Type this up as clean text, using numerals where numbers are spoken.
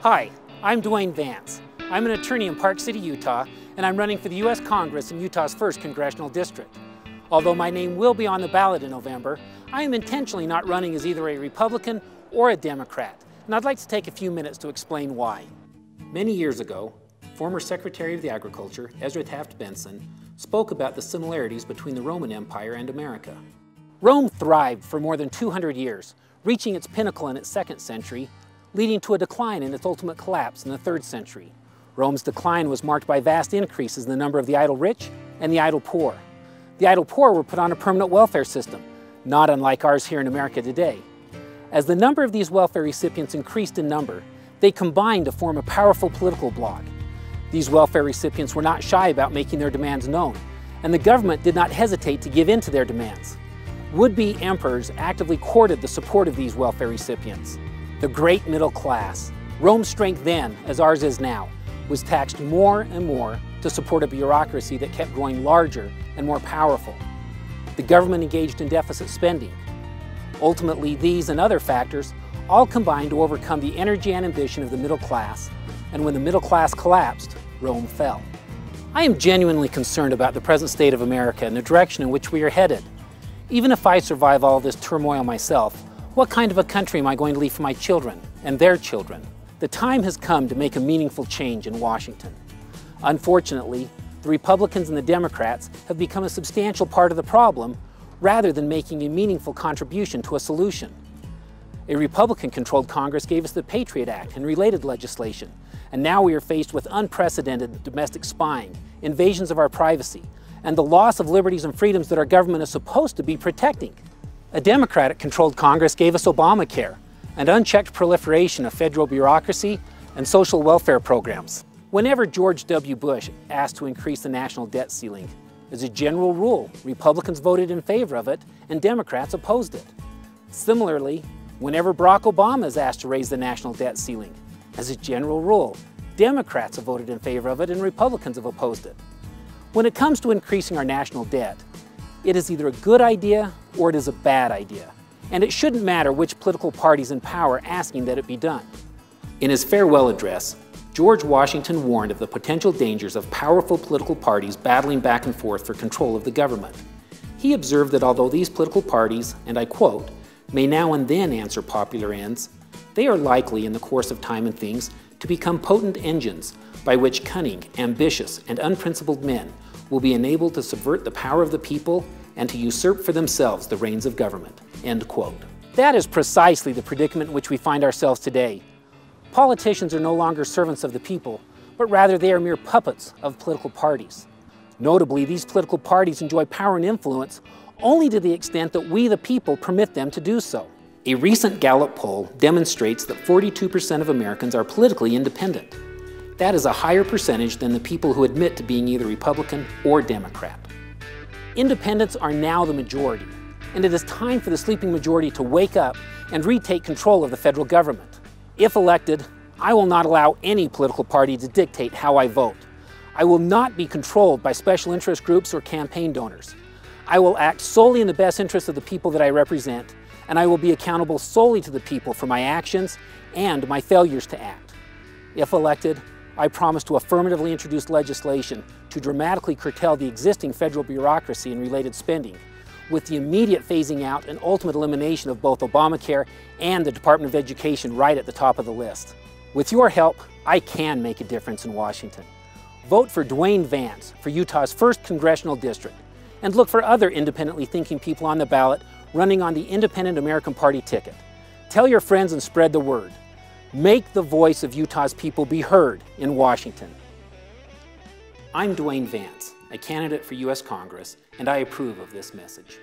Hi, I'm Dwayne Vance. I'm an attorney in Park City, Utah, and I'm running for the U.S. Congress in Utah's 1st Congressional District. Although my name will be on the ballot in November, I am intentionally not running as either a Republican or a Democrat, and I'd like to take a few minutes to explain why. Many years ago, former Secretary of the Agriculture, Ezra Taft Benson, spoke about the similarities between the Roman Empire and America. Rome thrived for more than 200 years, reaching its pinnacle in its 2nd century, leading to a decline in its ultimate collapse in the 3rd century. Rome's decline was marked by vast increases in the number of the idle rich and the idle poor. The idle poor were put on a permanent welfare system, not unlike ours here in America today. As the number of these welfare recipients increased in number, they combined to form a powerful political bloc. These welfare recipients were not shy about making their demands known, and the government did not hesitate to give in to their demands. Would-be emperors actively courted the support of these welfare recipients. The great middle class, Rome's strength then, as ours is now, was taxed more and more to support a bureaucracy that kept growing larger and more powerful. The government engaged in deficit spending. Ultimately, these and other factors all combined to overcome the energy and ambition of the middle class, and when the middle class collapsed, Rome fell. I am genuinely concerned about the present state of America and the direction in which we are headed. Even if I survive all this turmoil myself, what kind of a country am I going to leave for my children and their children? The time has come to make a meaningful change in Washington. Unfortunately, the Republicans and the Democrats have become a substantial part of the problem rather than making a meaningful contribution to a solution. A Republican-controlled Congress gave us the Patriot Act and related legislation, and now we are faced with unprecedented domestic spying, invasions of our privacy, and the loss of liberties and freedoms that our government is supposed to be protecting. A Democratic-controlled Congress gave us Obamacare, and unchecked proliferation of federal bureaucracy and social welfare programs. Whenever George W. Bush asked to increase the national debt ceiling, as a general rule, Republicans voted in favor of it and Democrats opposed it. Similarly, whenever Barack Obama is asked to raise the national debt ceiling, as a general rule, Democrats have voted in favor of it and Republicans have opposed it. When it comes to increasing our national debt, it is either a good idea or it is a bad idea. And it shouldn't matter which political party's in power asking that it be done. In his farewell address, George Washington warned of the potential dangers of powerful political parties battling back and forth for control of the government. He observed that although these political parties, and I quote, may now and then answer popular ends, they are likely in the course of time and things to become potent engines by which cunning, ambitious, and unprincipled men will be enabled to subvert the power of the people and to usurp for themselves the reins of government. End quote. That is precisely the predicament in which we find ourselves today. Politicians are no longer servants of the people, but rather they are mere puppets of political parties. Notably, these political parties enjoy power and influence only to the extent that we, the people, permit them to do so. A recent Gallup poll demonstrates that 42% of Americans are politically independent. That is a higher percentage than the people who admit to being either Republican or Democrat. Independents are now the majority, and it is time for the sleeping majority to wake up and retake control of the federal government. If elected, I will not allow any political party to dictate how I vote. I will not be controlled by special interest groups or campaign donors. I will act solely in the best interest of the people that I represent, and I will be accountable solely to the people for my actions and my failures to act. If elected, I promise to affirmatively introduce legislation to dramatically curtail the existing federal bureaucracy and related spending, with the immediate phasing out and ultimate elimination of both Obamacare and the Department of Education right at the top of the list. With your help, I can make a difference in Washington. Vote for Dwayne Vance for Utah's 1st Congressional District, and look for other independently thinking people on the ballot running on the Independent American Party ticket. Tell your friends and spread the word. Make the voice of Utah's people be heard in Washington. I'm Dwayne Vance, a candidate for U.S. Congress, and I approve of this message.